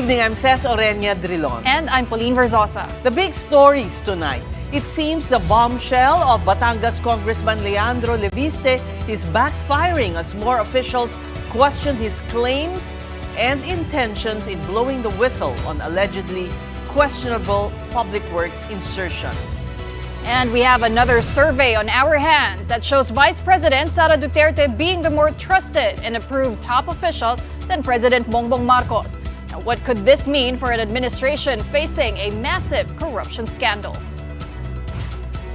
evening, I'm Ces Orenia Drilon. And I'm Pauline Verzosa. The big stories tonight. It seems the bombshell of Batangas Congressman Leandro Leviste is backfiring as more officials question his claims and intentions in blowing the whistle on allegedly questionable public works insertions. And we have another survey on our hands that shows Vice President Sara Duterte being the more trusted and approved top official than President Bongbong Marcos. Now, what could this mean for an administration facing a massive corruption scandal?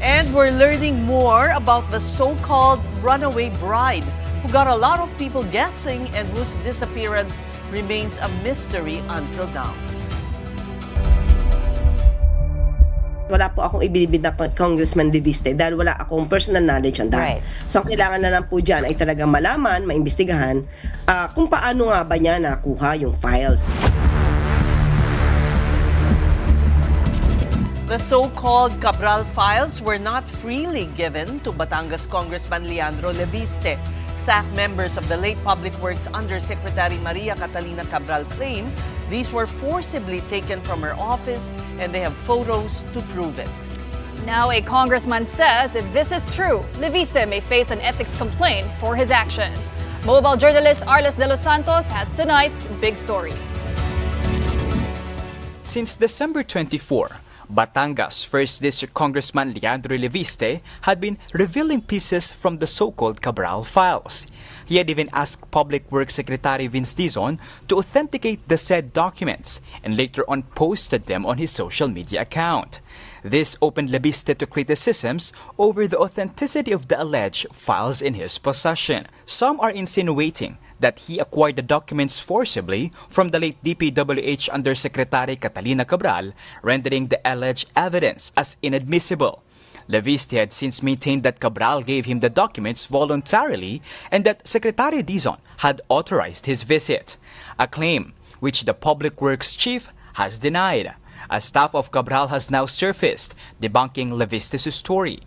And we're learning more about the so-called runaway bride who got a lot of people guessing and whose disappearance remains a mystery until now. Wala po akong ibinibid na Congressman Leviste dahil wala akong personal knowledge on that. Right. So ang kailangan na lang po dyan ay talagang malaman, maimbestigahan kung paano nga ba niya nakuha yung files. The so-called Cabral files were not freely given to Batangas Congressman Leandro Leviste. Staff members of the late Public Works Undersecretary Maria Catalina Cabral claim these were forcibly taken from her office and they have photos to prove it. Now, a congressman says if this is true, Leviste may face an ethics complaint for his actions. Mobile journalist Arles de los Santos has tonight's big story. Since December 24, Batangas 1st District Congressman Leandro Leviste had been revealing pieces from the so-called Cabral files. He had even asked Public Works Secretary Vince Dizon to authenticate the said documents and later on posted them on his social media account. This opened Leviste to criticisms over the authenticity of the alleged files in his possession. Some are insinuating that he acquired the documents forcibly from the late DPWH Undersecretary Catalina Cabral, rendering the alleged evidence as inadmissible. Leviste had since maintained that Cabral gave him the documents voluntarily and that Secretary Dizon had authorized his visit, a claim which the Public Works Chief has denied. A staff of Cabral has now surfaced, debunking Leviste's story.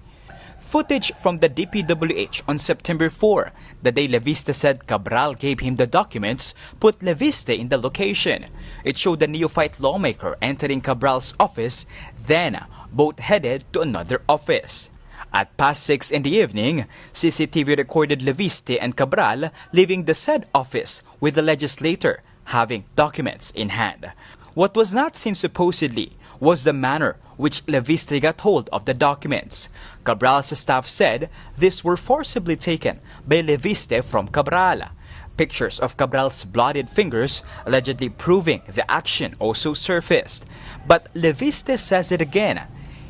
Footage from the DPWH on September 4, the day Leviste said Cabral gave him the documents, put Leviste in the location. It showed the neophyte lawmaker entering Cabral's office, then both headed to another office. At past 6 in the evening, CCTV recorded Leviste and Cabral leaving the said office with the legislator having documents in hand. What was not seen supposedly was the manner which Leviste got hold of the documents. Cabral's staff said these were forcibly taken by Leviste from Cabral. Pictures of Cabral's bloodied fingers allegedly proving the action also surfaced. But Leviste says it again.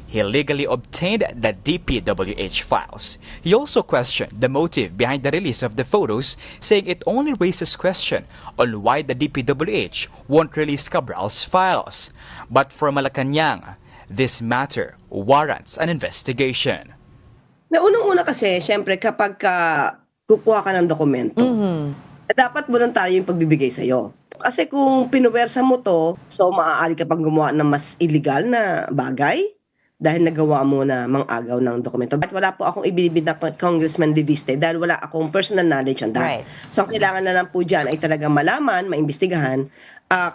He legally obtained the DPWH files. He also questioned the motive behind the release of the photos, saying it only raises question on why the DPWH won't release Cabral's files. But for Malacanang, this matter warrants an investigation. Na unang-una kasi, syempre kapag kukuha ka ng dokumento, dapat voluntaryo yung pagbibigay sa'yo. Kasi kung pinuwersa mo to, so maaari ka pang gumawa ng mas illegal na bagay dahil nagawa mo na mang-agaw ng dokumento. But wala po akong ibinibid na Congressman Leviste dahil wala akong personal knowledge on that. Right. So ang kailangan na lang po dyan ay talagang malaman, maimbestigahan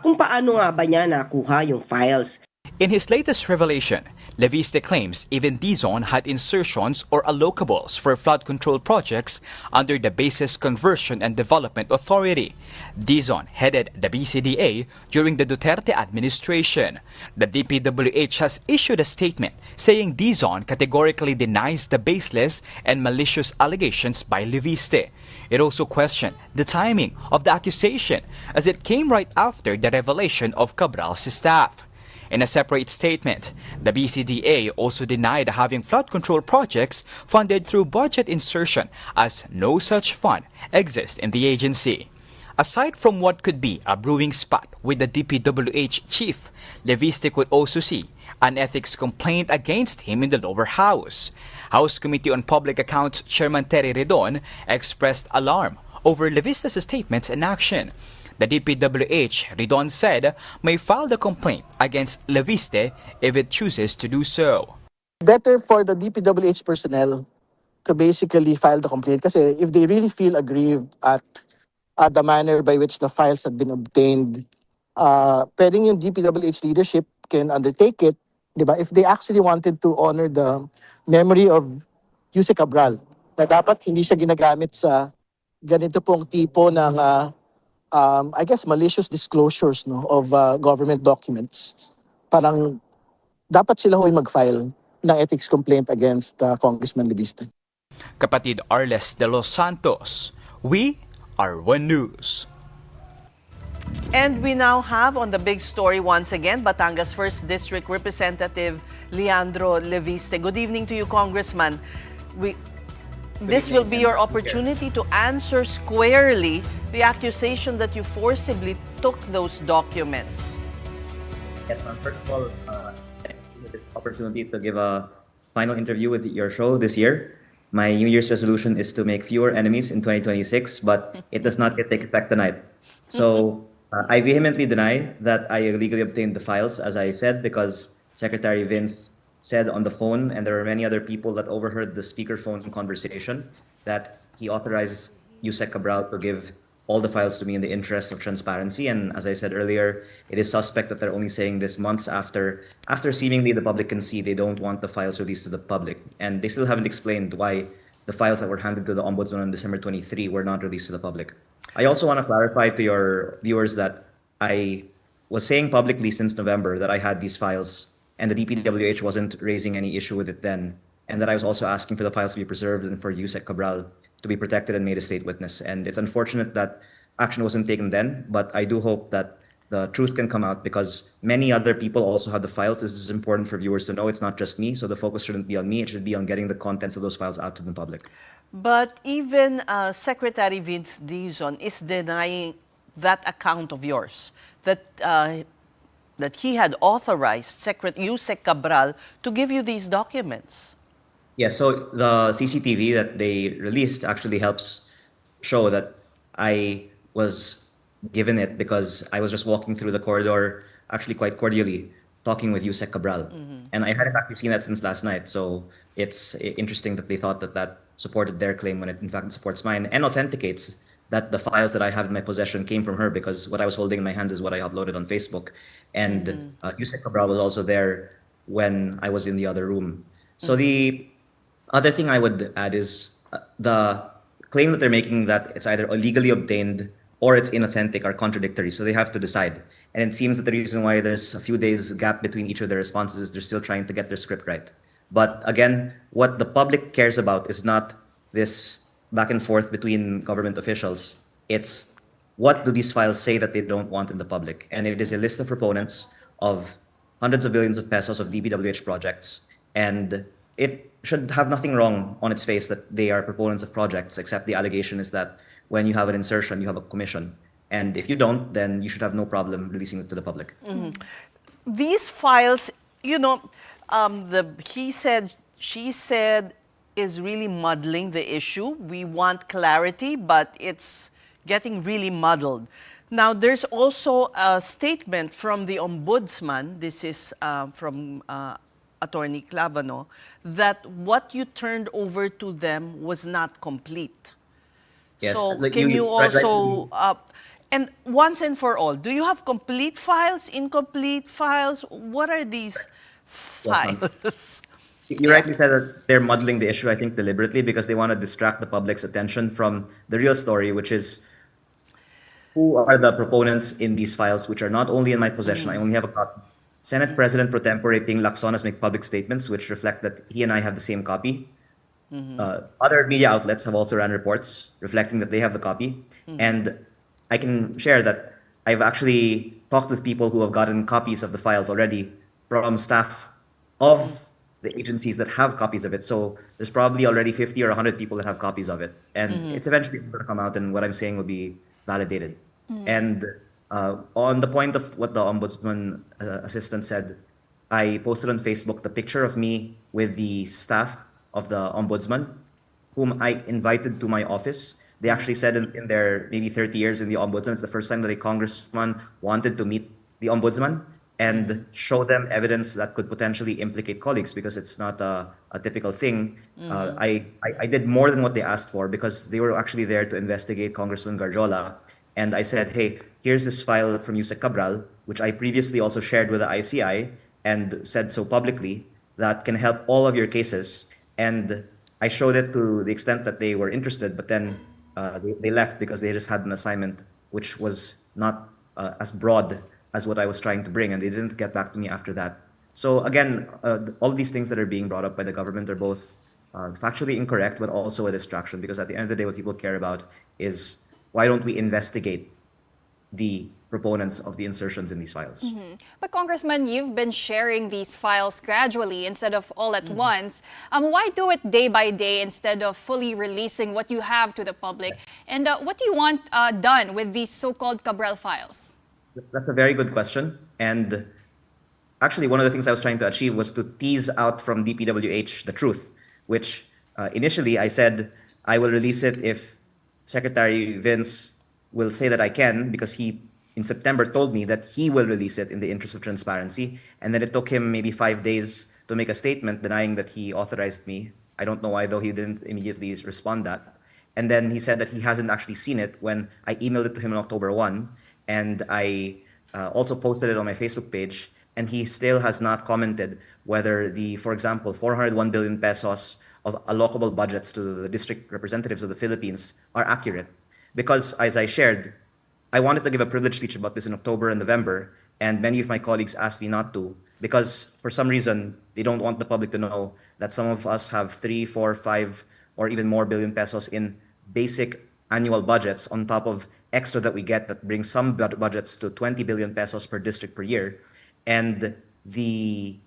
kung paano nga ba niya nakuha yung files. In his latest revelation, Leviste claims even Dizon had insertions or allocables for flood control projects under the Basis Conversion and Development Authority. Dizon headed the BCDA during the Duterte administration. The DPWH has issued a statement saying Dizon categorically denies the baseless and malicious allegations by Leviste. It also questioned the timing of the accusation as it came right after the revelation of Cabral's staff. In a separate statement, the BCDA also denied having flood control projects funded through budget insertion as no such fund exists in the agency. Aside from what could be a brewing spat with the DPWH chief, Leviste could also see an ethics complaint against him in the lower house. House Committee on Public Accounts Chairman Terry Redon expressed alarm over Leviste's statements and action. The DPWH, Redon said, may file the complaint against Leviste if it chooses to do so. Better for the DPWH personnel to basically file the complaint kasi if they really feel aggrieved at the manner by which the files had been obtained, pwedeng yung DPWH leadership can undertake it, di ba? If they actually wanted to honor the memory of Yusek Cabral, na dapat hindi siya ginagamit sa ganito pong tipo ng, I guess, malicious disclosures, no, of government documents. Parang dapat sila ho'y mag-file ng ethics complaint against Congressman Leviste. Kapatid Arles de los Santos, we are One News. And we now have on the big story once again, Batangas 1st District Representative Leandro Leviste. Good evening to you, Congressman. This will be your opportunity to answer squarely the accusation that you forcibly took those documents. Yes, ma'am. First of all, thank you for this opportunity to give a final interview with your show this year. My New Year's resolution is to make fewer enemies in 2026, but it does not yet take effect tonight. So I vehemently deny that I illegally obtained the files, as I said, because Secretary Vince said on the phone, and there were many other people that overheard the speakerphone conversation, that he authorizes Yusek Cabral to give all the files to me in the interest of transparency. And as I said earlier, it is suspect that they're only saying this months after seemingly the public can see they don't want the files released to the public. And they still haven't explained why the files that were handed to the Ombudsman on December 23 were not released to the public. I also want to clarify to your viewers that I was saying publicly since November that I had these files and the DPWH wasn't raising any issue with it then, and that I was also asking for the files to be preserved and for Yusek Cabral to be protected and made a state witness. And it's unfortunate that action wasn't taken then, but I do hope that the truth can come out because many other people also have the files. This is important for viewers to know. It's not just me, so the focus shouldn't be on me. It should be on getting the contents of those files out to the public. But even Secretary Vince Dizon is denying that account of yours, that he had authorized Yusek Cabral to give you these documents. Yeah, so the CCTV that they released actually helps show that I was given it because I was just walking through the corridor, actually quite cordially, talking with Yusek Cabral. And I hadn't actually seen that since last night. So it's interesting that they thought that that supported their claim when it in fact supports mine and authenticates that the files that I have in my possession came from her because what I was holding in my hands is what I uploaded on Facebook. And Yusek Cabral was also there when I was in the other room. So the other thing I would add is the claim that they're making that it's either illegally obtained or it's inauthentic are contradictory. So they have to decide. And it seems that the reason why there's a few days gap between each of their responses is they're still trying to get their script right. But again, what the public cares about is not this back and forth between government officials. It's what do these files say that they don't want in the public? And it is a list of proponents of hundreds of billions of pesos of DPWH projects. And it should have nothing wrong on its face that they are proponents of projects, except the allegation is that when you have an insertion, you have a commission. And if you don't, then you should have no problem releasing it to the public. These files, you know, he said, she said, is really muddling the issue. We want clarity, but it's getting really muddled. Now, there's also a statement from the Ombudsman, this is from Attorney Clavano, that what you turned over to them was not complete. Yes, So like can you also, right, and once and for all, do you have complete files, incomplete files? What are these Yes, ma'am. files? You rightly said that they're muddling the issue, I think, deliberately because they want to distract the public's attention from the real story, which is who are the proponents in these files, which are not only in my possession. I only have a copy. Senate President Pro Tempore Ping Lacson has made public statements which reflect that he and I have the same copy. Other media outlets have also ran reports reflecting that they have the copy. And I can share that I've actually talked with people who have gotten copies of the files already from staff of the agencies that have copies of it. So there's probably already 50 or 100 people that have copies of it. And it's eventually going to come out and what I'm saying will be validated. And on the point of what the Ombudsman assistant said, I posted on Facebook the picture of me with the staff of the Ombudsman, whom I invited to my office. They actually said in their maybe 30 years in the Ombudsman, it's the first time that a congressman wanted to meet the Ombudsman and show them evidence that could potentially implicate colleagues because it's not a typical thing. I did more than what they asked for because they were actually there to investigate Congressman Garjola. And I said, hey, here's this file from Yusek Cabral. which I previously also shared with the ICI and said so publicly, that can help all of your cases. And I showed it to the extent that they were interested, but then they left because they just had an assignment which was not as broad as what I was trying to bring, and they didn't get back to me after that. So again, all of these things that are being brought up by the government are both factually incorrect, but also a distraction, because at the end of the day, what people care about is why don't we investigate the proponents of the insertions in these files. But Congressman, you've been sharing these files gradually instead of all at once. Why do it day by day instead of fully releasing what you have to the public? And what do you want done with these so-called Cabral files? That's a very good question. And actually, one of the things I was trying to achieve was to tease out from DPWH the truth, which initially I said I will release it if Secretary Vince will say that I can, because he, in September, told me that he will release it in the interest of transparency. And then it took him maybe 5 days to make a statement denying that he authorized me. I don't know why, though he didn't immediately respond that. And then he said that he hasn't actually seen it when I emailed it to him on October 1. And I also posted it on my Facebook page. And he still has not commented whether the, for example, 401 billion pesos of allocable budgets to the district representatives of the Philippines are accurate. Because, as I shared, I wanted to give a privilege speech about this in October and November, and many of my colleagues asked me not to, because for some reason, they don't want the public to know that some of us have 3, 4, 5, or even more billion pesos in basic annual budgets on top of extra that we get that brings some budgets to 20 billion pesos per district per year. And the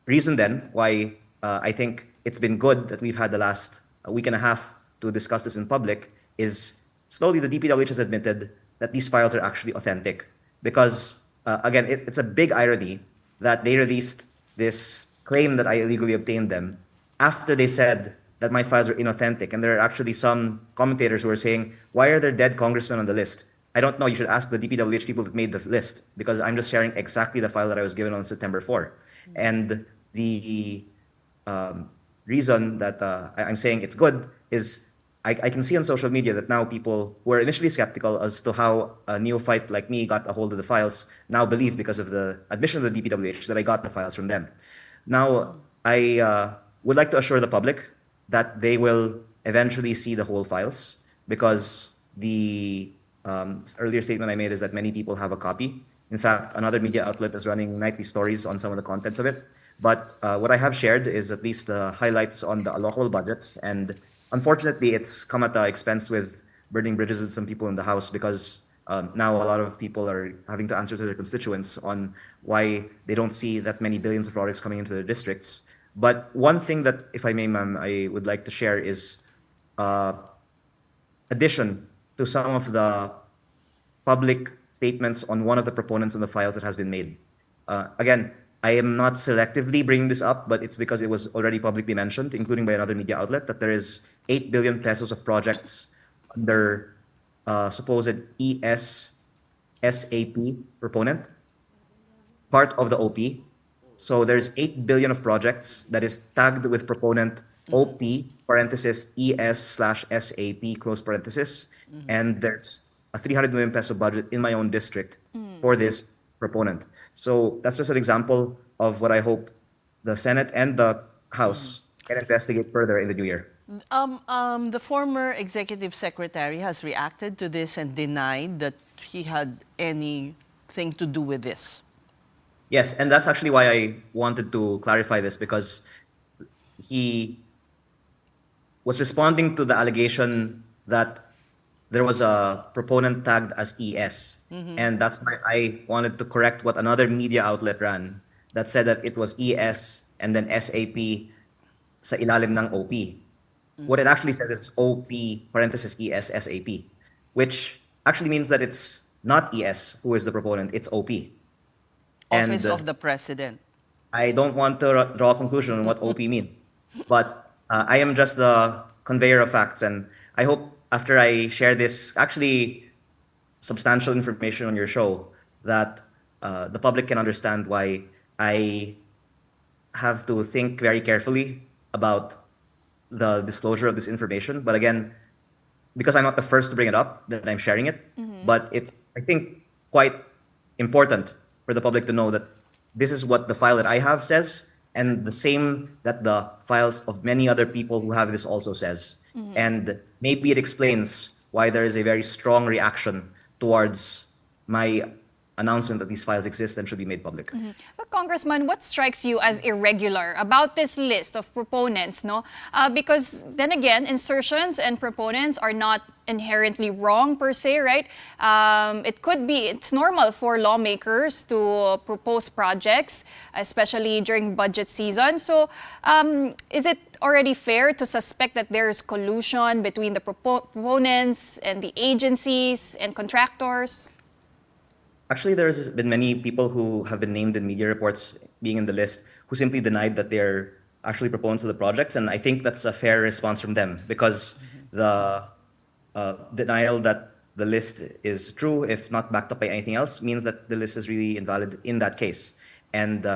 reason then why I think it's been good that we've had the last week and a half to discuss this in public is slowly the DPWH has admitted that these files are actually authentic. Because, again, it's a big irony that they released this claim that I illegally obtained them after they said that my files are inauthentic. And there are actually some commentators who are saying, why are there dead congressmen on the list? I don't know. You should ask the DPWH people that made the list, because I'm just sharing exactly the file that I was given on September 4. And the reason that I'm saying it's good is I can see on social media that now people who were initially skeptical as to how a neophyte like me got a hold of the files now believe, because of the admission of the DPWH, that I got the files from them. Now, I would like to assure the public that they will eventually see the whole files, because the earlier statement I made is that many people have a copy. In fact, another media outlet is running nightly stories on some of the contents of it. But what I have shared is at least the highlights on the allocable budgets. And unfortunately, it's come at the expense with burning bridges with some people in the House, because now a lot of people are having to answer to their constituents on why they don't see that many billions of products coming into their districts. But one thing that, if I may, ma'am, I would like to share is addition to some of the public statements on one of the proponents of the files that has been made. Again, I am not selectively bringing this up, but it's because it was already publicly mentioned, including by another media outlet, that there is 8 billion pesos of projects under supposed SAP proponent, part of the OP. So there's 8 billion of projects that is tagged with proponent OP, parenthesis, ES/SAP, close parenthesis. And there's a 300 million peso budget in my own district for this proponent. So that's just an example of what I hope the Senate and the House can investigate further in the new year. The former executive secretary has reacted to this and denied that he had anything to do with this. Yes, and that's actually why I wanted to clarify this, because he was responding to the allegation that there was a proponent tagged as ES. And that's why I wanted to correct what another media outlet ran that said that it was ES and then SAP sa ilalim ng OP. What it actually says is OP, parenthesis, ES, SAP, which actually means that it's not ES who is the proponent, it's OP. Office of the President. I don't want to draw a conclusion on what OP means, but I am just the conveyor of facts, and I hope after I share this actually substantial information on your show that the public can understand why I have to think very carefully about the disclosure of this information. But again, because I'm not the first to bring it up, that I'm sharing it. But it's, I think, quite important for the public to know that this is what the file that I have says, and the same that the files of many other people who have this also says. And maybe it explains why there is a very strong reaction towards my announcement that these files exist and should be made public. But Congressman, what strikes you as irregular about this list of proponents, no? Because then again, insertions and proponents are not inherently wrong per se, right? It's normal for lawmakers to propose projects, especially during budget season. So is it already fair to suspect that there's collusion between the proponents and the agencies and contractors? Actually, there's been many people who have been named in media reports being in the list who simply denied that they're actually proponents of the projects. And I think that's a fair response from them because the denial that the list is true, if not backed up by anything else, means that the list is really invalid in that case. And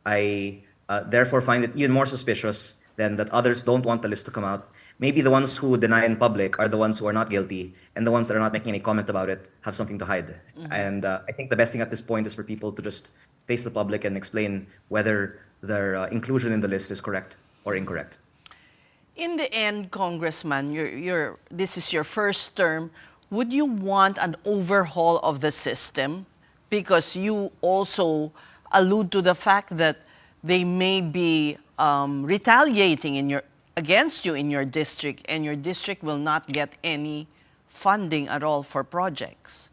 I therefore find it even more suspicious than that others don't want the list to come out. Maybe the ones who deny in public are the ones who are not guilty, and the ones that are not making any comment about it have something to hide. And I think the best thing at this point is for people to just face the public and explain whether their inclusion in the list is correct or incorrect. In the end, Congressman, this is your first term. Would you want an overhaul of the system? Because you also allude to the fact that they may be retaliating against you in your district, and your district will not get any funding at all for projects.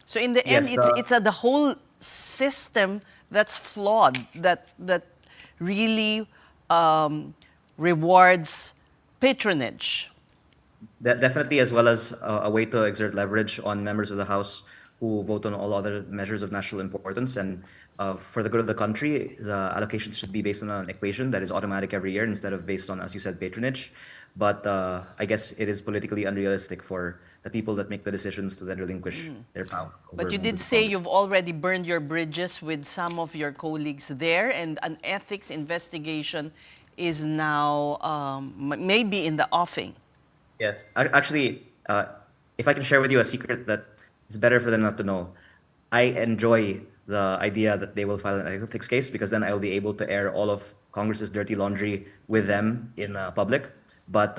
So in the end, it's the whole system that's flawed, that really rewards patronage. Definitely, as well as a way to exert leverage on members of the House who vote on all other measures of national importance. And for the good of the country, the allocations should be based on an equation that is automatic every year instead of based on, as you said, patronage. But I guess it is politically unrealistic for the people that make the decisions to then relinquish their power. But you did say you've already burned your bridges with some of your colleagues there, and an ethics investigation is now maybe in the offing. Yes, actually, if I can share with you a secret that is better for them not to know, I enjoy the idea that they will file an ethics case because then I will be able to air all of Congress's dirty laundry with them in public. But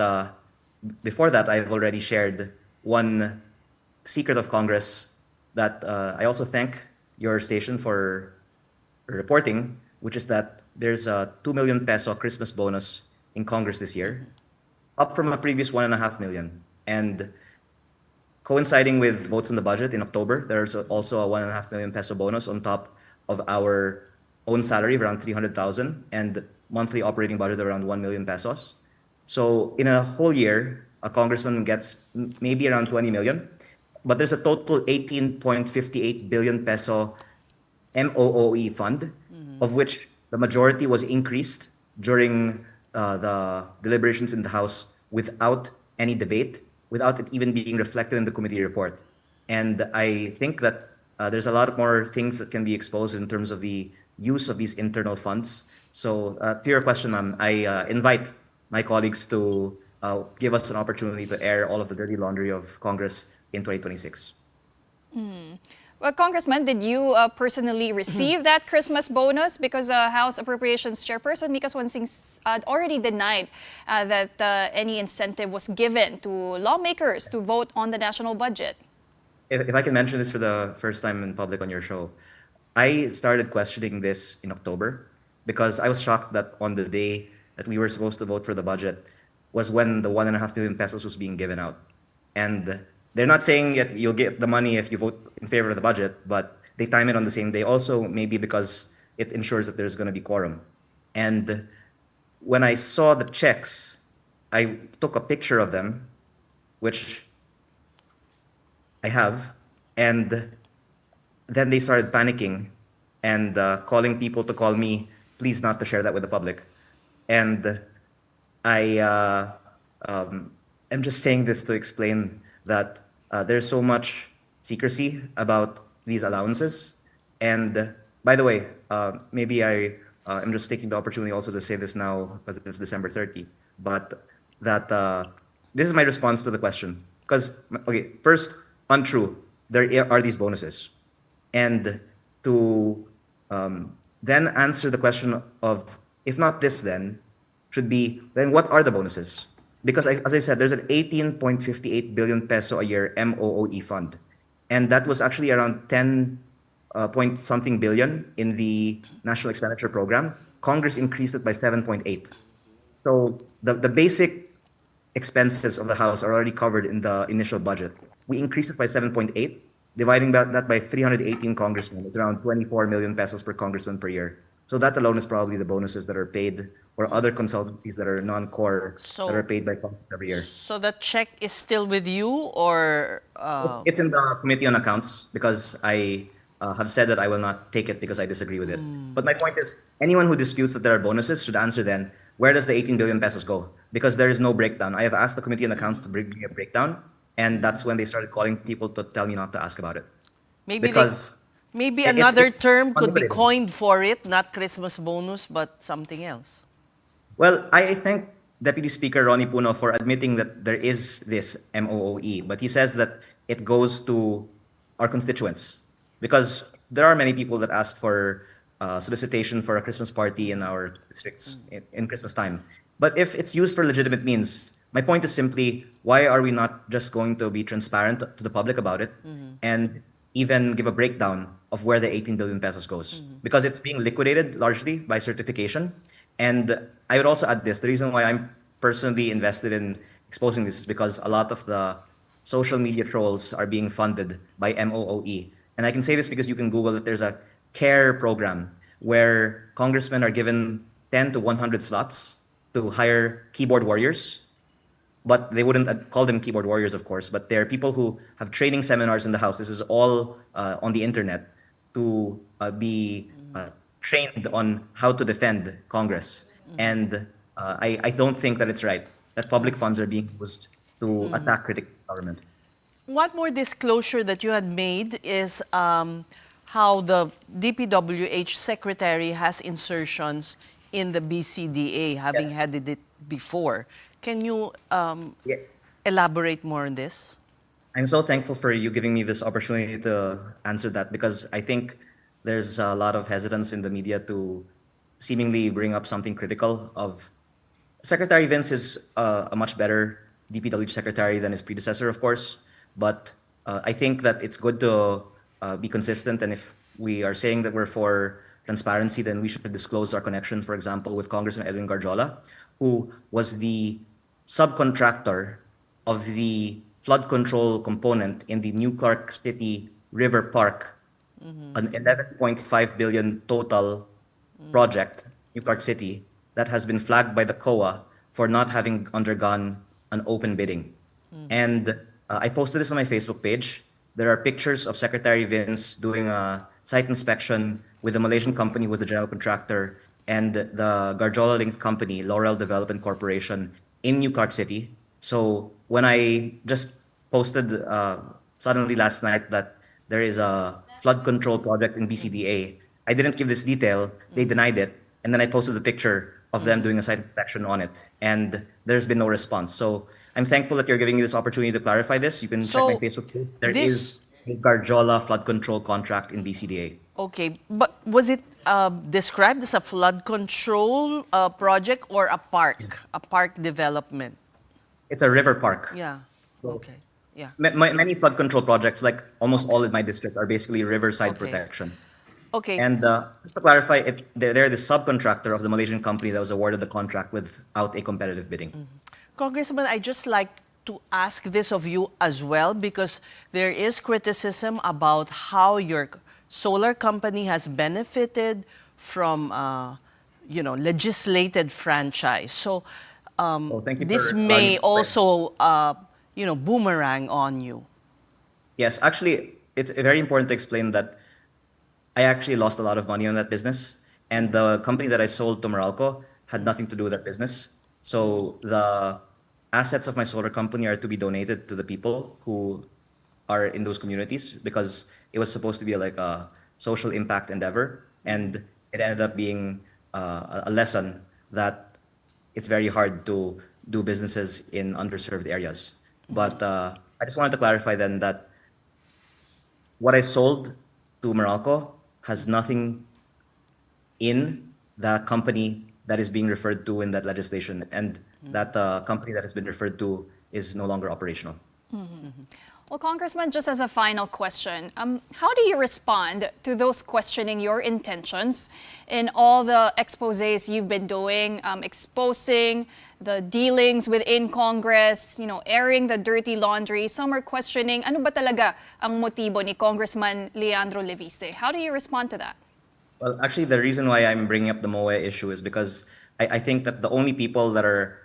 before that, I've already shared one secret of Congress that I also thank your station for reporting, which is that there's a 2 million peso Christmas bonus in Congress this year, up from a previous 1.5 million. And coinciding with votes in the budget in October, there's also a 1.5 million peso bonus on top of our own salary of around 300,000 and monthly operating budget of around 1 million pesos. So in a whole year, a congressman gets maybe around 20 million, but there's a total 18.58 billion peso MOOE fund, of which the majority was increased during the deliberations in the House without any debate, without it even being reflected in the committee report. And I think that there's a lot more things that can be exposed in terms of the use of these internal funds. So to your question, ma'am, I invite my colleagues to give us an opportunity to air all of the dirty laundry of Congress in 2026. Well, Congressman, did you personally receive that Christmas bonus? Because House Appropriations Chairperson Mika Swansing already denied that any incentive was given to lawmakers to vote on the national budget. If I can mention this for the first time in public on your show, I started questioning this in October because I was shocked that on the day that we were supposed to vote for the budget was when the 1.5 million pesos was being given out. And they're not saying that you'll get the money if you vote in favor of the budget, but they time it on the same day also, maybe because it ensures that there's going to be quorum. And when I saw the checks, I took a picture of them, which I have, and then they started panicking and calling people to call me, please not to share that with the public. And I am just saying this to explain that there's so much secrecy about these allowances. And by the way, maybe I am just taking the opportunity also to say this now because it's December 30, but that this is my response to the question. Because, okay, first, untrue, there are these bonuses. and to then answer the question of, if not this, then should be, then what are the bonuses? Because as I said, there's an 18.58 billion peso a year MOOE fund, and that was actually around 10 point something billion in the National Expenditure Program. Congress increased it by 7.8. So the basic expenses of the House are already covered in the initial budget. We increased it by 7.8, dividing that by 318 congressmen. It's around 24 million pesos per congressman per year. So that alone is probably the bonuses that are paid, or other consultancies that are non-core that are So, paid by Congress every year. so the check is still with you, or It's in the Committee on Accounts because I have said that I will not take it because I disagree with it. But my point is, anyone who disputes that there are bonuses should answer then, where does the 18 billion pesos go? Because there is no breakdown. I have asked the Committee on Accounts to bring me a breakdown, and that's when they started calling people to tell me not to ask about it. maybe they, Because maybe it's another term could be unlimited. coined for it, not Christmas bonus, but something else. Well, I thank Deputy Speaker Ronnie Puno for admitting that there is this MOOE, but he says that it goes to our constituents because there are many people that ask for solicitation for a Christmas party in our districts in Christmas time. But if it's used for legitimate means, my point is simply, why are we not just going to be transparent to the public about it and even give a breakdown of where the 18 billion pesos goes? Because it's being liquidated largely by certification. And I would also add this, the reason why I'm personally invested in exposing this is because a lot of the social media trolls are being funded by MOOE. And I can say this because you can Google it. There's a CARE program where congressmen are given 10 to 100 slots to hire keyboard warriors. But they wouldn't call them keyboard warriors, of course, but they're people who have training seminars in the House. This is all on the internet to be trained on how to defend Congress. And I don't think that it's right that public funds are being used to attack critical government. One more disclosure that you had made is how the DPWH secretary has insertions in the BCDA, having Yes. headed it before. Can you Yeah. elaborate more on this? I'm so thankful for you giving me this opportunity to answer that because I think there's a lot of hesitance in the media to seemingly bring up something critical of Secretary Vince is a much better DPWH secretary than his predecessor, of course. But I think that it's good to be consistent. And if we are saying that we're for transparency, then we should disclose our connection, for example, with Congressman Edwin Garjola, who was the subcontractor of the flood control component in the New Clark City River Park, an 11.5 billion total project, New Clark City, that has been flagged by the COA for not having undergone an open bidding. And I posted this on my Facebook page. There are pictures of Secretary Vince doing a site inspection with a Malaysian company who was the general contractor and the Garjola-linked company, Laurel Development Corporation, in New Clark City. So when I just posted suddenly last night that there is a flood control project in BCDA, I didn't give this detail. They denied it. And then I posted the picture of them doing a site inspection on it. And there's been no response. So I'm thankful that you're giving me this opportunity to clarify this. You can check my So, Facebook page. There this- is a Garjola flood control contract in BCDA. Okay, but was it described as a flood control project or a park development? It's a river park. Yeah. Okay. Yeah. Many flood control projects, like almost all in my district, are basically riverside Okay. protection. Okay. And just to clarify, they're the subcontractor of the Malaysian company that was awarded the contract without a competitive bidding. Congressman, I just like to ask this of you as well because there is criticism about how your solar company has benefited from, legislated franchise. So Thank you this for may allowing me to also, boomerang on you. Yes, actually, it's very important to explain that I actually lost a lot of money on that business, and the company that I sold to Meralco had nothing to do with that business. So the assets of my solar company are to be donated to the people who are in those communities because it was supposed to be like a social impact endeavor, and it ended up being a lesson that it's very hard to do businesses in underserved areas. But I just wanted to clarify then that what I sold to Meralco has nothing in the company that is being referred to in that legislation, and that company that has been referred to is no longer operational. Well, Congressman, just as a final question, how do you respond to those questioning your intentions in all the exposés you've been doing, exposing the dealings within Congress, airing the dirty laundry? Some are questioning, ano ba talaga ang motibo ni Congressman Leandro Leviste? How do you respond to that? Well, actually, the reason why I'm bringing up the MOE issue is because I think that the only people that are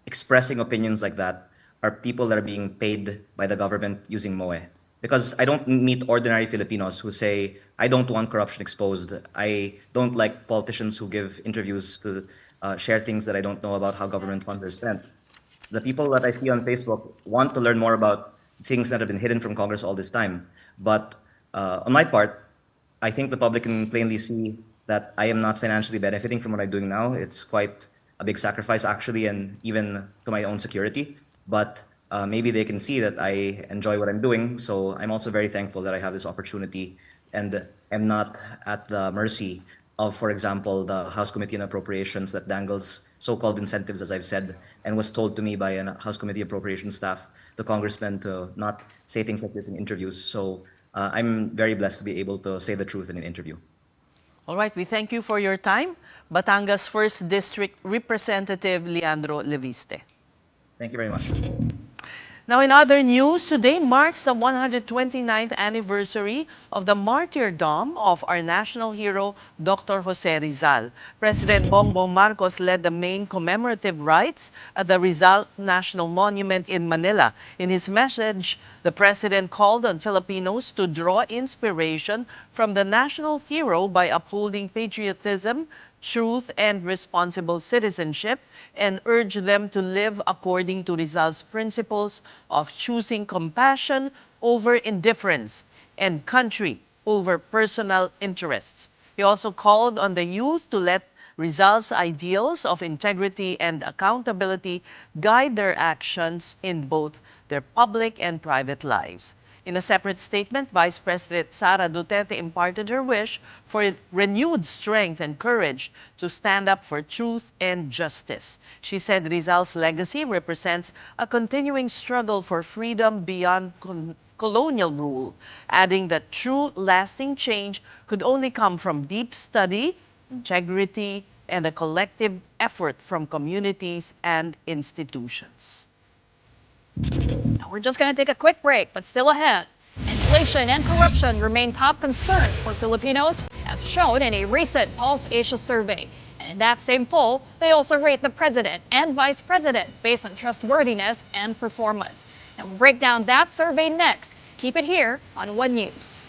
expressing opinions like that are people that are being paid by the government using MOE. Because I don't meet ordinary Filipinos who say, I don't want corruption exposed. I don't like politicians who give interviews to share things that I don't know about how government funds are spent. The people that I see on Facebook want to learn more about things that have been hidden from Congress all this time. But on my part, I think the public can plainly see that I am not financially benefiting from what I'm doing now. It's quite a big sacrifice, actually, and even to my own security. But maybe they can see that I enjoy what I'm doing. So I'm also very thankful that I have this opportunity and am not at the mercy of, for example, the House Committee on Appropriations that dangles so-called incentives, as I've said, and was told to me by a House Committee Appropriations staff, the congressman, to not say things like this in interviews. So I'm very blessed to be able to say the truth in an interview. All right, we thank you for your time. Batangas 1st District Representative Leandro Leviste. Thank you very much. Now, in other news, today marks the 129th anniversary of the martyrdom of our national hero, Dr. Jose Rizal. President Bongbong Marcos led the main commemorative rites at the Rizal National Monument in Manila. In his message, the president called on Filipinos to draw inspiration from the national hero by upholding patriotism, truth, and responsible citizenship, and urge them to live according to Rizal's principles of choosing compassion over indifference and country over personal interests. He also called on the youth to let Rizal's ideals of integrity and accountability guide their actions in both their public and private lives. In a separate statement, Vice President Sara Duterte imparted her wish for renewed strength and courage to stand up for truth and justice. She said Rizal's legacy represents a continuing struggle for freedom beyond colonial rule, adding that true lasting change could only come from deep study, integrity, and a collective effort from communities and institutions. Now, we're just going to take a quick break, but still ahead. Inflation and corruption remain top concerns for Filipinos, as shown in a recent Pulse Asia survey. And in that same poll, they also rate the president and vice president based on trustworthiness and performance. And we'll break down that survey next. Keep it here on One News.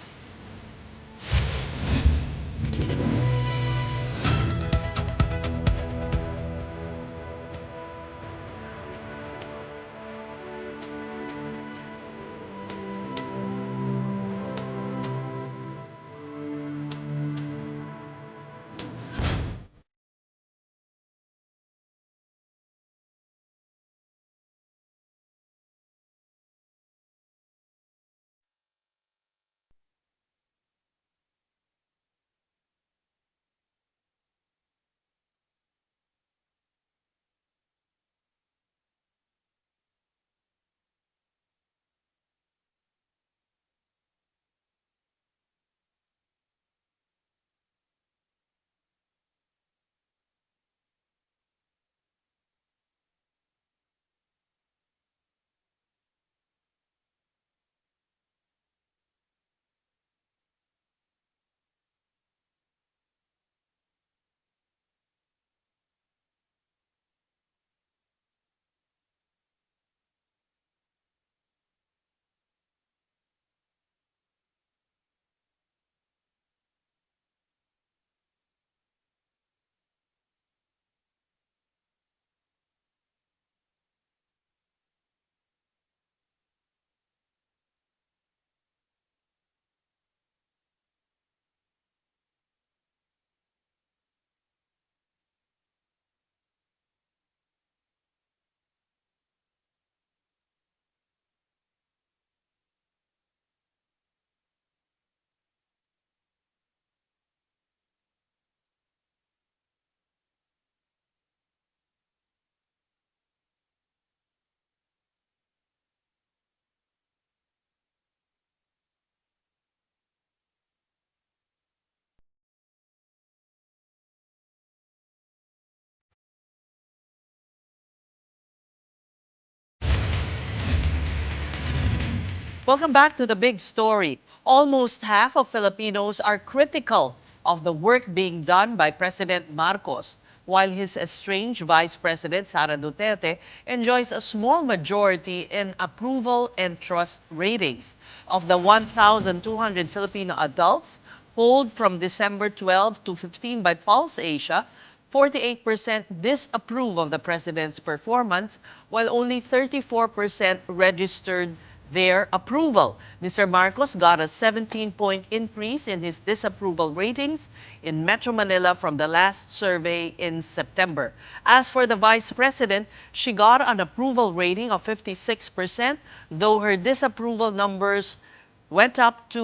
Welcome back to the big story. Almost half of Filipinos are critical of the work being done by President Marcos, while his estranged Vice President Sara Duterte enjoys a small majority in approval and trust ratings. Of the 1,200 Filipino adults polled from December 12 to 15 by Pulse Asia, 48% disapprove of the president's performance, while only 34% registered their approval. Mr. Marcos got a 17-point increase in his disapproval ratings in Metro Manila from the last survey in September. As for the vice president, she got an approval rating of 56%, though her disapproval numbers went up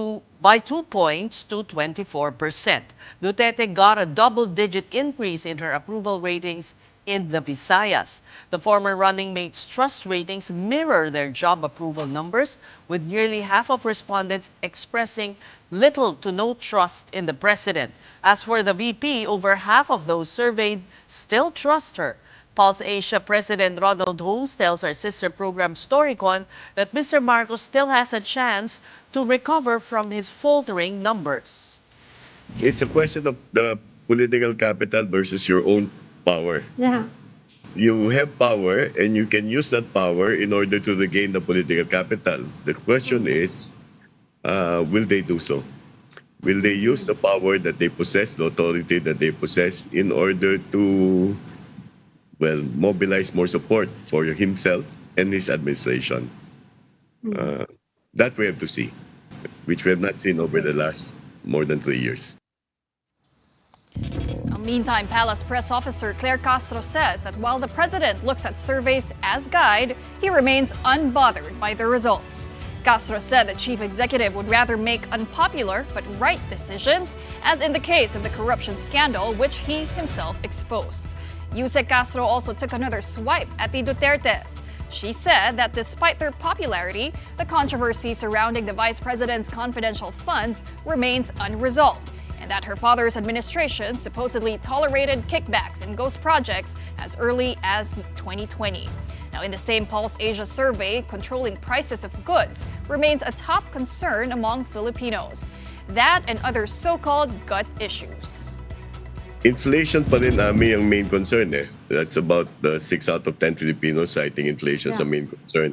by 2 points to 24%. Duterte got a double-digit increase in her approval ratings in the Visayas. The former running mate's trust ratings mirror their job approval numbers, with nearly half of respondents expressing little to no trust in the president. As for the VP, over half of those surveyed still trust her. Pulse Asia President Ronald Holmes tells our sister program Storycon that Mr. Marcos still has a chance to recover from his faltering numbers. It's a question of the political capital versus your own power. Yeah. You have power and you can use that power in order to regain the political capital. The question is, will they do so? Will they use the power that they possess, the authority that they possess, in order to, well, mobilize more support for himself and his administration? That we have to see, which we have not seen over the last more than 3 years. Meantime, Palace Press Officer Claire Castro says that while the president looks at surveys as guide, he remains unbothered by the results. Castro said the chief executive would rather make unpopular but right decisions, as in the case of the corruption scandal, which he himself exposed. Yusek Castro also took another swipe at the Dutertes. She said that despite their popularity, the controversy surrounding the vice president's confidential funds remains unresolved, and that her father's administration supposedly tolerated kickbacks and ghost projects as early as 2020. Now, in the same Pulse Asia survey, controlling prices of goods remains a top concern among Filipinos. That and other so-called gut issues. Inflation pa rin ang main concern eh. That's about 6 out of 10 Filipinos citing inflation as a main concern.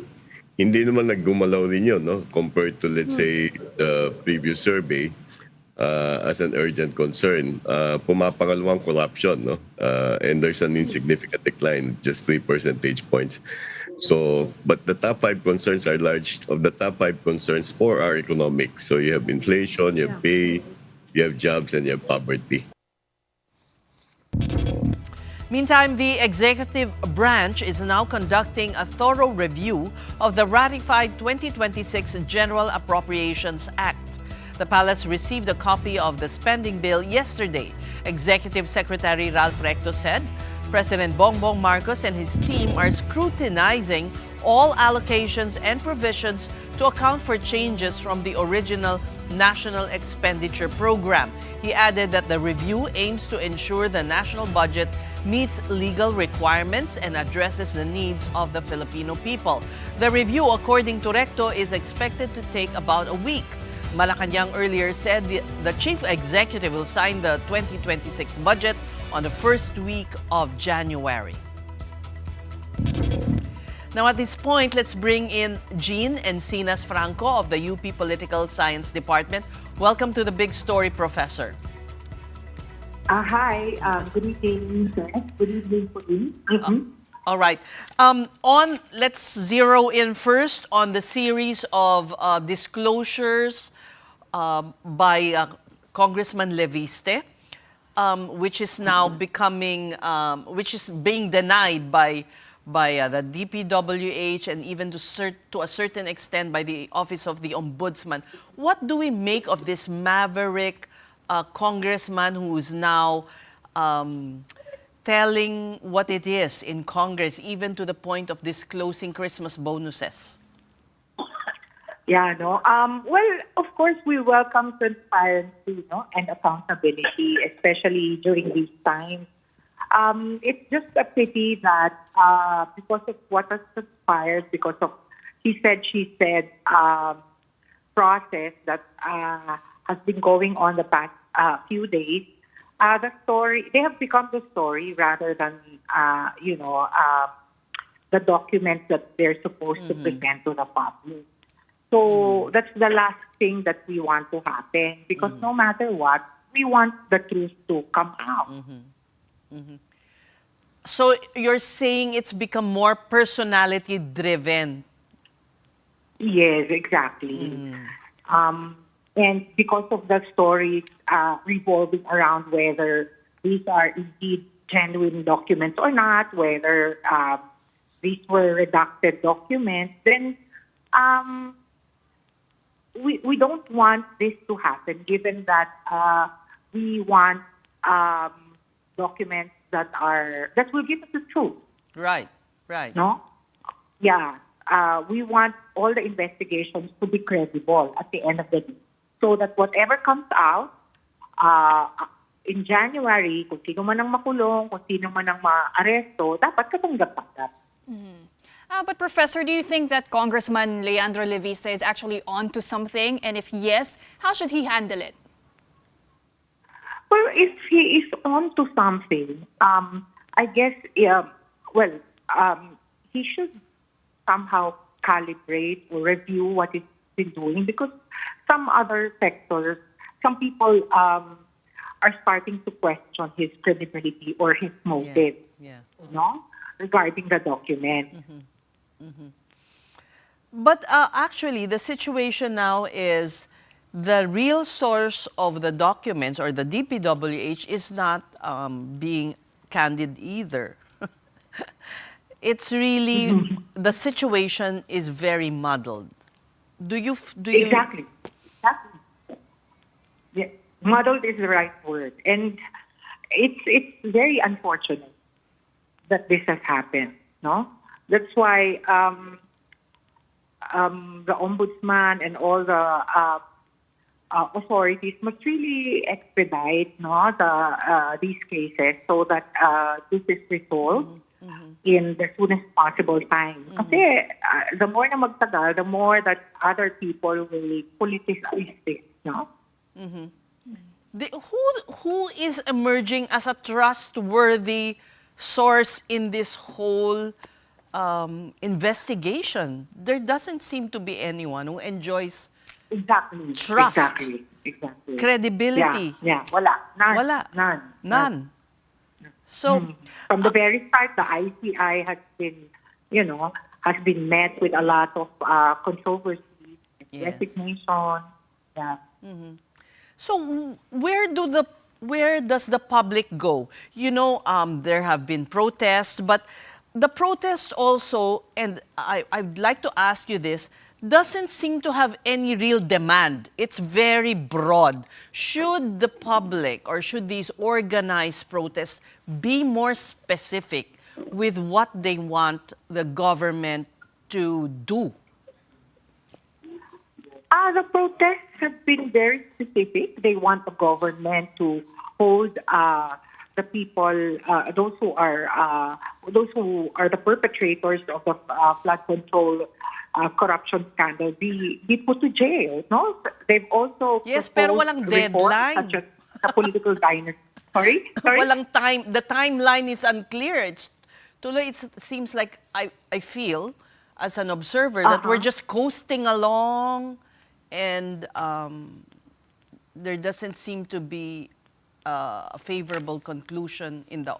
Hindi naman naggumalaw rin yun, no? Compared to, let's say, the previous survey as an urgent concern. Pumapangalawang corruption, no? And there's an insignificant decline, just 3 percentage points. So, but the top 5 concerns are large, of the top 5 concerns, 4 are economic. So you have inflation, you have pay, you have jobs, and you have poverty. Meantime, the executive branch is now conducting a thorough review of the ratified 2026 General Appropriations Act. The palace received a copy of the spending bill yesterday. Executive Secretary Ralph Recto said President Bongbong Marcos and his team are scrutinizing all allocations and provisions to account for changes from the original National Expenditure Program. He added that the review aims to ensure the national budget meets legal requirements and addresses the needs of the Filipino people. The review, according to Recto, is expected to take about a week. Malacanang earlier said the chief executive will sign the 2026 budget on the first week of January. Now at this point, let's bring in Jean Encinas Franco of the UP Political Science Department. Welcome to the Big Story, Professor. Hi, good evening, sir. Good evening po din. All right. Let's zero in first on the series of disclosures by Congressman Leviste, which is now which is being denied by the DPWH and even to a certain extent by the Office of the Ombudsman. What do we make of this maverick congressman who is now telling what it is in Congress, even to the point of disclosing Christmas bonuses? Yeah, no. Well, of course, we welcome transparency, no, and accountability, especially during these times. It's just a pity that because of what has transpired, because of he said, she said, process that has been going on the past few days, they have become the story rather than, the documents that they're supposed to present to the public. So that's the last thing that we want to happen, because no matter what, we want the truth to come out. So you're saying it's become more personality driven. Yes, exactly. And because of the stories revolving around whether these are indeed genuine documents or not, whether these were redacted documents, then we don't want this to happen, given that we want documents that will give us the truth. Right. No? Yeah. We want all the investigations to be credible at the end of the day, so that whatever comes out in January, kung sino man ang makulong, kung sino man ang ma-aresto, dapat katanggap-tanggap. But Professor, do you think that Congressman Leandro Leviste is actually onto something? And if yes, how should he handle it? Well, if he is on to something, I guess, he should somehow calibrate or review what he's been doing, because some other sectors, some people are starting to question his credibility or his motive, regarding the document. But actually, the situation now is the real source of the documents, or the DPWH, is not being candid either. It's really, the situation is very muddled. Do you? Exactly. Yeah, muddled is the right word, and it's very unfortunate that this has happened. No, that's why the ombudsman and all the authorities must really expedite these cases, so that this is resolved in the soonest possible time. Kasi the more na magtagal, the more that other people will politicize this, no? Who is emerging as a trustworthy source in this whole investigation? There doesn't seem to be anyone who enjoys trust, exactly. credibility. Yeah. None. So from the very start, the ICI has been met with a lot of controversy, resignation. Yeah. So where does the public go? There have been protests, but the protests also, and I'd like to ask you this, doesn't seem to have any real demand. It's very broad. Should the public, or should these organized protests be more specific with what they want the government to do? The protests have been very specific. They want the government to hold the people, those who are the perpetrators of the flood control corruption scandal, be put to jail. No, they've also pero walang deadline, such as the political dynasty. Sorry. Walang time. The timeline is unclear. It seems like I feel as an observer that we're just coasting along, and there doesn't seem to be a favorable conclusion in the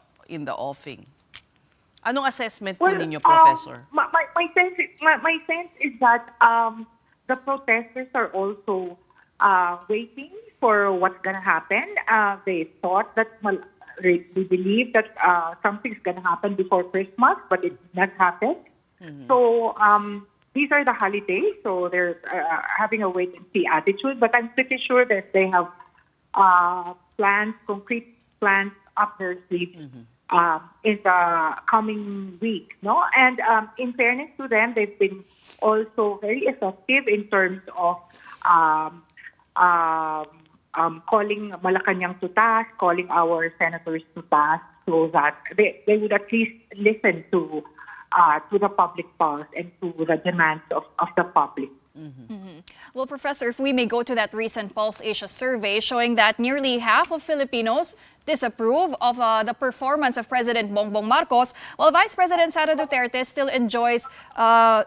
offing. Anong assessment po ninyo, Professor? My sense is that the protesters are also waiting for what's going to happen. They thought that, they believe that something's going to happen before Christmas, but it did not happen. So these are the holidays, so they're having a wait-and-see attitude. But I'm pretty sure that they have concrete plans up their sleeves in the coming week, no? And in fairness to them, they've been also very effective in terms of calling Malacanang to task, calling our senators to task, so that they would at least listen to the public pulse and to the demands of the public. Well, Professor, if we may go to that recent Pulse Asia survey showing that nearly half of Filipinos disapprove of the performance of President Bongbong Marcos, while Vice President Sara Duterte still enjoys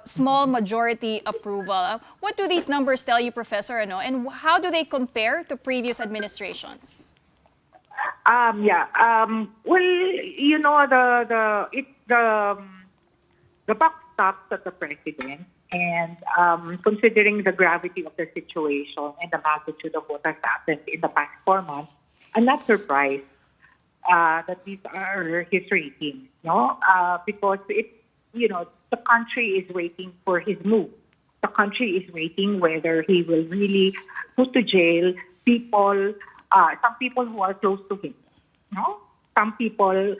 small majority approval. What do these numbers tell you, Professor, and how do they compare to previous administrations? Well, the buck stops at the president, and considering the gravity of the situation and the magnitude of what has happened in the past 4 months, I'm not surprised that these are his ratings, no? Because the country is waiting for his move. The country is waiting whether he will really put to jail people, some people who are close to him, no? Some people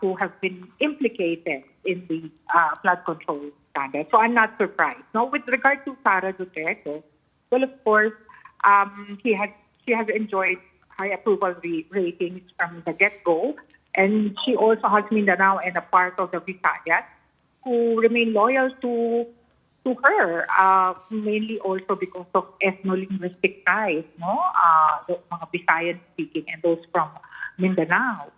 who have been implicated in the flood control scandal. So I'm not surprised. Now, with regard to Sara Duterte, well, of course, she has enjoyed high approval ratings from the get-go, and she also has Mindanao and a part of the Visayas who remain loyal to her, mainly also because of ethno-linguistic ties, no? The mga Visayan speaking and those from Mindanao.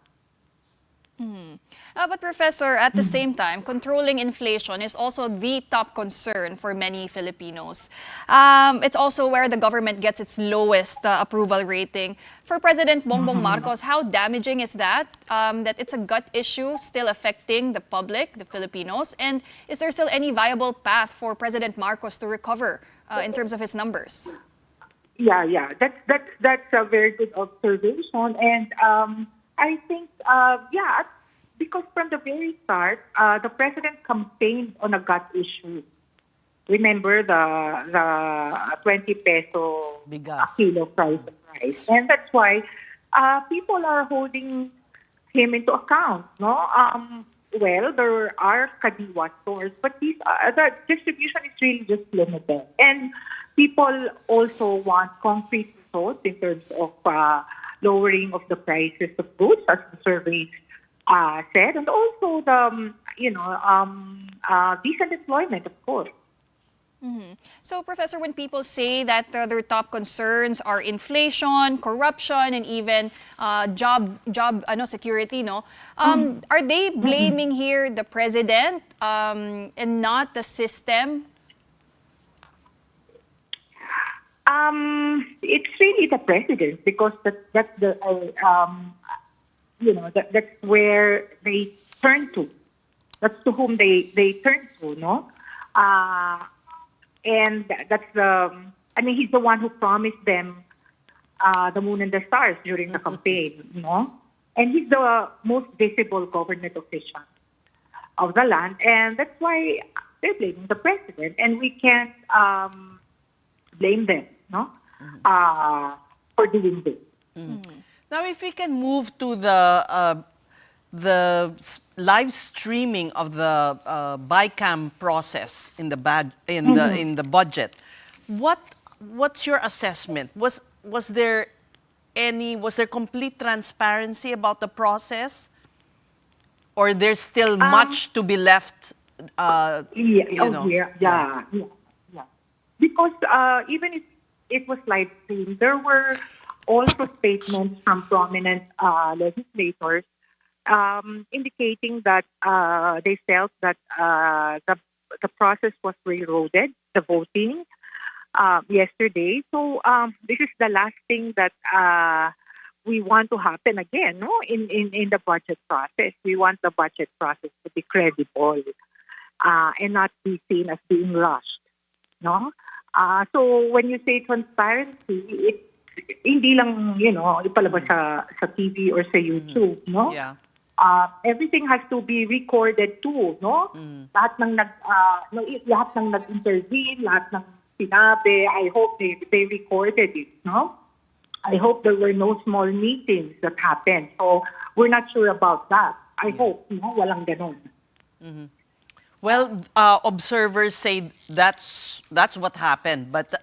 But Professor, at the same time, controlling inflation is also the top concern for many Filipinos. It's also where the government gets its lowest approval rating. For President Bongbong Marcos, how damaging is that? That it's a gut issue still affecting the public, the Filipinos? And is there still any viable path for President Marcos to recover in terms of his numbers? Yeah. That's a very good observation, and I think, because from the very start, the president campaigned on a gut issue. Remember the 20 peso Bigas. a kilo price of rice, and that's why people are holding him into account. No, well, there are kadiwa stores, but the distribution is really just limited, and people also want concrete results in terms of lowering of the prices of goods, as the survey said, and also the decent employment, of course. So, Professor, when people say that their top concerns are inflation, corruption, and even job security, no, are they blaming here the president and not the system? It's really the president, because that's the that's where they turn to. That's to whom they turn to, no? And that's he's the one who promised them the moon and the stars during the campaign, no? And he's the most visible government official of the land, and that's why they're blaming the president, and we can't blame them, no, for doing this. Now, if we can move to the live streaming of the BICAM process in the budget, what's your assessment? Was there complete transparency about the process, or there's still much to be left? Yeah. Because even if it was live streamed, there were also statements from prominent legislators indicating that they felt that the process was railroaded, the voting yesterday. So this is the last thing that we want to happen again, no? In the budget process. We want the budget process to be credible and not be seen as being rushed, no? So when you say transparency, hindi lang, ipalabas sa TV or sa YouTube, no? Yeah. Everything has to be recorded too, no? Lahat ng nag-intervene, lahat ng sinabi, I hope they recorded it, no? I hope there were no small meetings that happened. So we're not sure about that. I hope, walang ganon. Well, observers say that's what happened, but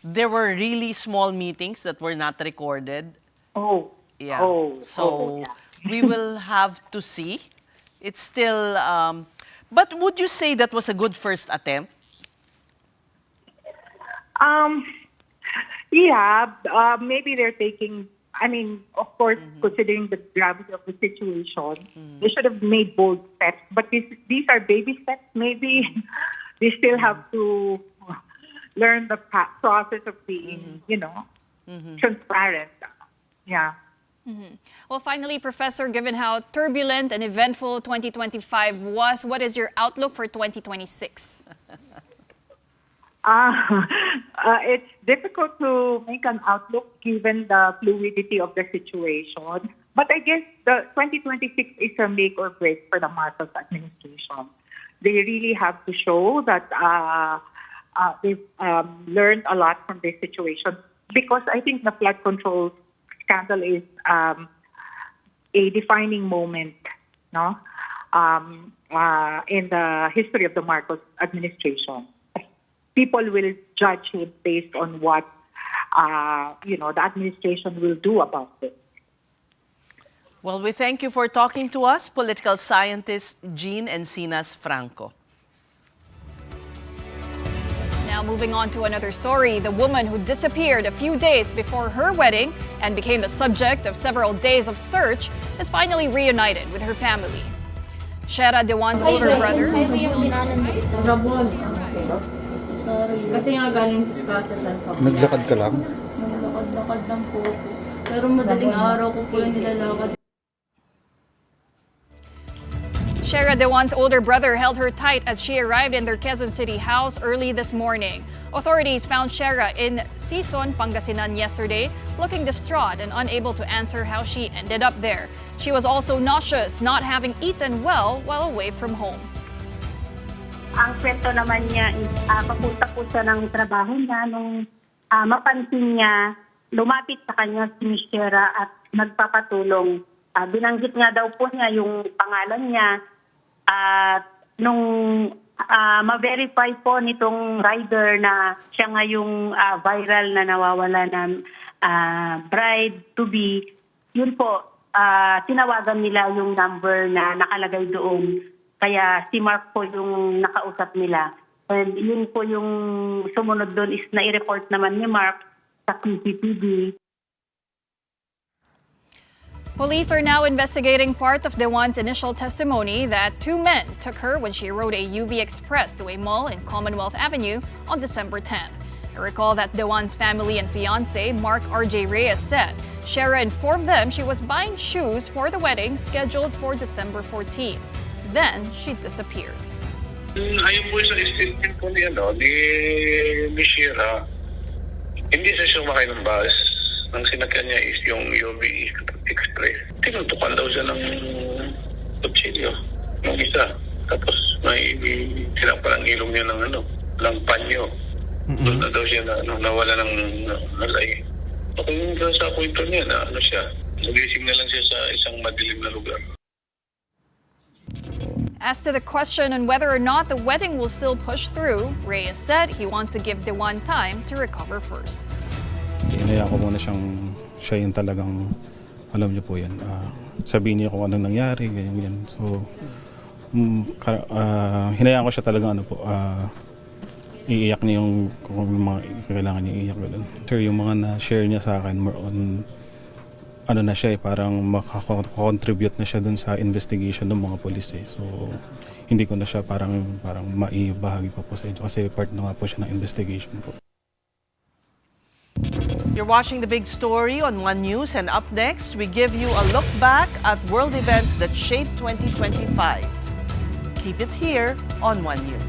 there were really small meetings that were not recorded. Oh. Yeah. Yeah. We will have to see. It's still. But would you say that was a good first attempt? Um, yeah, maybe they're taking. I mean, of course, considering the gravity of the situation, they should have made bold steps. But these are baby steps. Maybe they still have to learn the process of being, transparent. Yeah. Well, finally, Professor, given how turbulent and eventful 2025 was, what is your outlook for 2026? It's difficult to make an outlook given the fluidity of the situation. But I guess the 2026 is a make or break for the Marcos administration. They really have to show that they've learned a lot from this situation, because I think the flood control scandal is a defining moment, no, in the history of the Marcos administration. People will judge him based on what the administration will do about it. Well, we thank you for talking to us, political scientist Jean Encinas Franco. Now moving on to another story, the woman who disappeared a few days before her wedding and became the subject of several days of search is finally reunited with her family. Shera Dewan's older brother. Kasi nga galing ka sa San Pablo. Naglakad ka lang? Naglakad-lakad lang po. Pero madaling araw ko po yung nilalakad. Shera Dewan's older brother held her tight as she arrived in their Quezon City house early this morning. Authorities found Shera in Sison, Pangasinan yesterday, looking distraught and unable to answer how she ended up there. She was also nauseous, not having eaten well while away from home. Ang kwento naman niya is papunta po siya ng trabaho niya nung mapansin niya, lumapit sa kanya si Miss Shera at nagpapatulong. Binanggit nga daw po niya yung pangalan niya at nung ma-verify po nitong rider na siya nga yung viral na nawawala ng bride-to-be, yun po, tinawagan nila yung number na nakalagay doon. Kaya si Mark po yung nakausap nila. And yun po yung sumunod doon is nai-report naman ni Mark sa CCTV. Police are now investigating part of Dewan's initial testimony that two men took her when she rode a UV Express to a mall in Commonwealth Avenue on December 10th. I recall that Dewan's family and fiancé, Mark R.J. Reyes, said Shera informed them she was buying shoes for the wedding scheduled for December 14th. Then she disappeared. Ayon po sa statement po ni Shera, hindi siya sumakay ng bus. Ang sinakyan niya is yung UV Express. Tinutukan daw siya ng kutsilyo, ng isa. Tapos may sinapalang ilong niya ng panyo. Doon na daw siya nawala ng alay. Ako yung sa kwento niya na siya. Nagising na lang siya sa isang madilim na lugar. As to the question on whether or not the wedding will still push through, Reyes said he wants to give Dewan time to recover first. Hinaya ko muna siya yung talagang, alam niyo po yan, sabihin niyo kung anong nangyari, ganyan. So, hinayaan ko siya talagang iiyak niya yung kung mga kailangan niya iiyak. Sir, yung mga na-share niya sa akin, more on, na siya parang makakontribute na siya dun sa investigation ng mga polis eh. So, hindi ko na siya parang maibahagi pa po sa inyo kasi part na nga po siya ng investigation po. You're watching the big story on One News, and up next, we give you a look back at world events that shaped 2025. Keep it here on One News.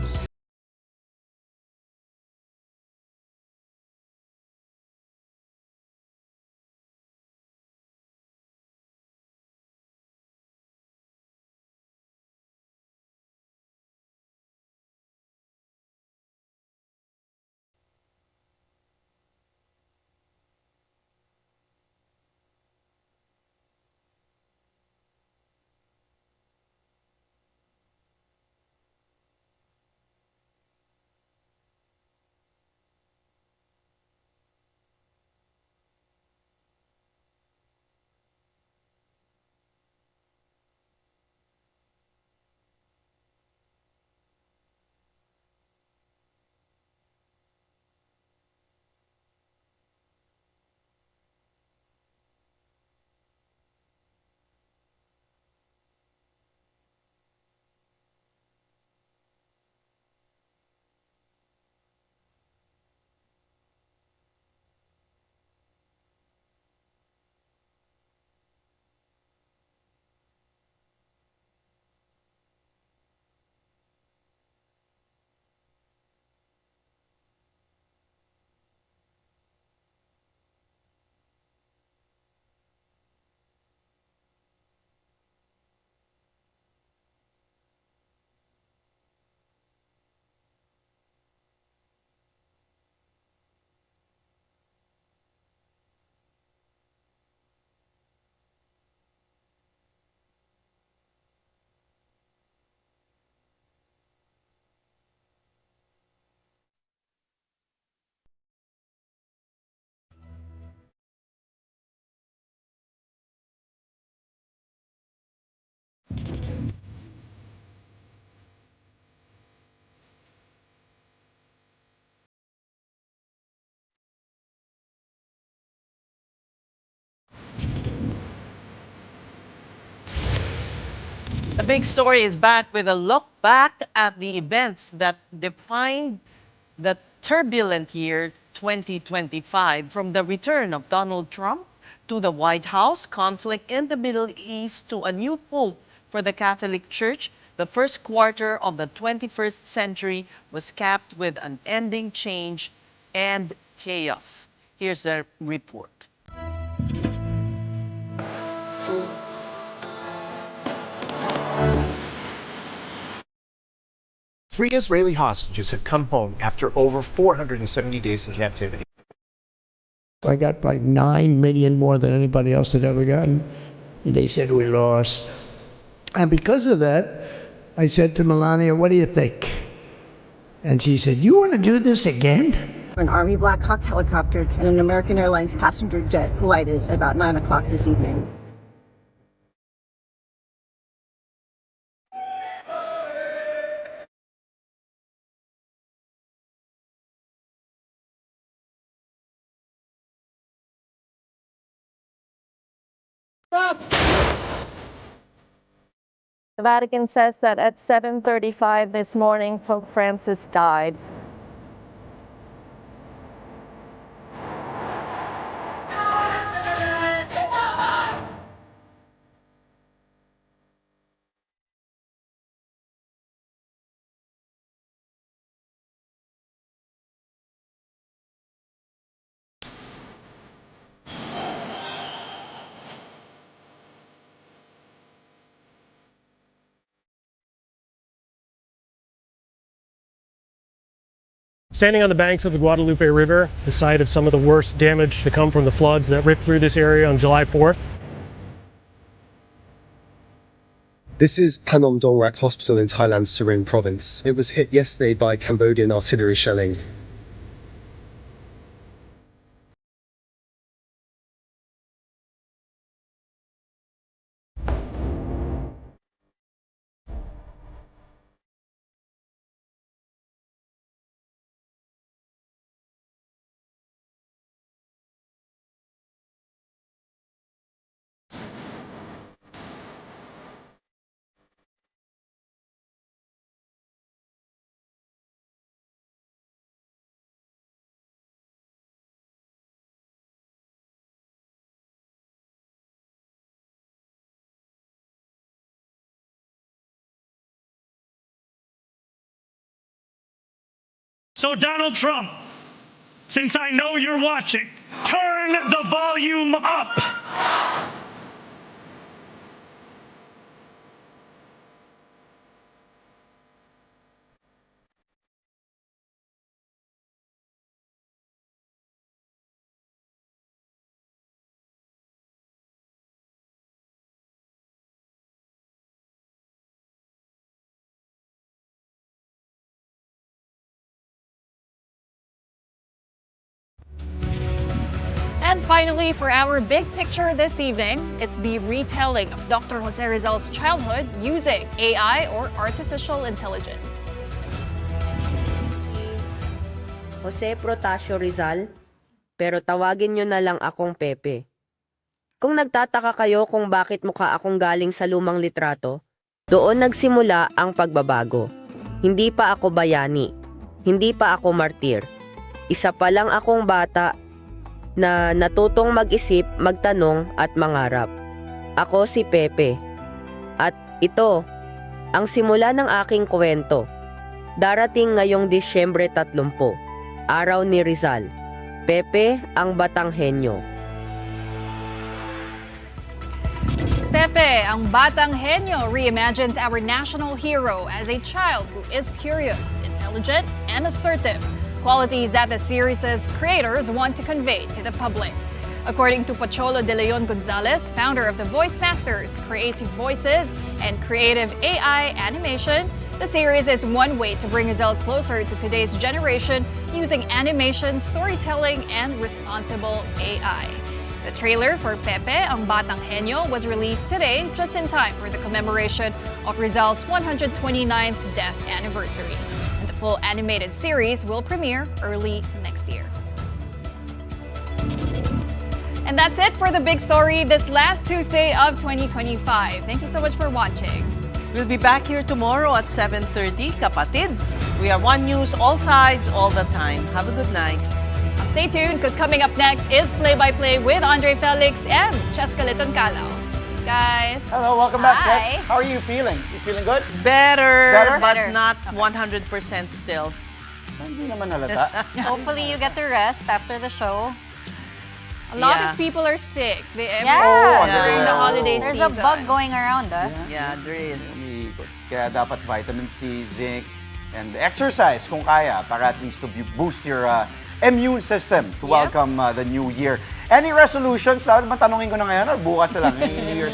The big story is back with a look back at the events that defined the turbulent year 2025, from the return of Donald Trump to the White House, conflict in the Middle East, to a new pope for the Catholic Church. The first quarter of the 21st century was capped with unending change and chaos. Here's the report. Three Israeli hostages have come home after over 470 days in captivity. I got like 9 million more than anybody else had ever gotten. They said we lost. And because of that, I said to Melania, what do you think? And she said, you want to do this again? An Army Black Hawk helicopter and an American Airlines passenger jet collided about 9 o'clock this evening. The Vatican says that at 7:35 this morning, Pope Francis died. Standing on the banks of the Guadalupe River, the site of some of the worst damage to come from the floods that ripped through this area on July 4th. This is Panom Dongrak Hospital in Thailand's Surin province. It was hit yesterday by Cambodian artillery shelling. So Donald Trump, since I know you're watching, turn the volume up. And finally, for our big picture this evening, it's the retelling of Dr. Jose Rizal's childhood using AI or artificial intelligence. Jose Protasio Rizal, pero tawagin nyo na lang akong Pepe. Kung nagtataka kayo kung bakit mukha akong galing sa lumang litrato, doon nagsimula ang pagbabago. Hindi pa ako bayani, hindi pa ako martir. Isa pa lang akong bata na natutong mag-isip, magtanong at mangarap. Ako si Pepe. At ito, ang simula ng aking kwento. Darating ngayong Disyembre 30, araw ni Rizal. Pepe, ang batang henyo. Pepe, ang batang henyo, reimagines our national hero as a child who is curious, intelligent, and assertive. Qualities that the series' creators want to convey to the public. According to Pocholo de Leon Gonzalez, founder of the Voice Masters, Creative Voices, and Creative AI Animation, the series is one way to bring Rizal closer to today's generation using animation, storytelling, and responsible AI. The trailer for Pepe, Ang Batang Henyo, was released today just in time for the commemoration of Rizal's 129th death anniversary. And the full animated series will premiere early next year. And that's it for the big story this last Tuesday of 2025. Thank you so much for watching. We'll be back here tomorrow at 7:30, kapatid. We are One News, all sides, all the time. Have a good night. Now stay tuned because coming up next is Play-by-Play with Andre Felix and Cheska Liton-Calao. Guys. Hello, welcome back, Hi. Cesc. How are you feeling? You feeling good? Better, but Better? not 100% still. Hindi naman halata. Hopefully you get to rest after the show. A lot Yeah. of people are sick. During During the holiday There's season. a bug going around, Yeah, there is. Umiikot. Kaya dapat vitamin C, zinc, and exercise kung kaya para at least to boost your immune system to welcome the new year. Any resolutions? Dapat matanungin ko na ngayon or bukas na lang? Any New Year's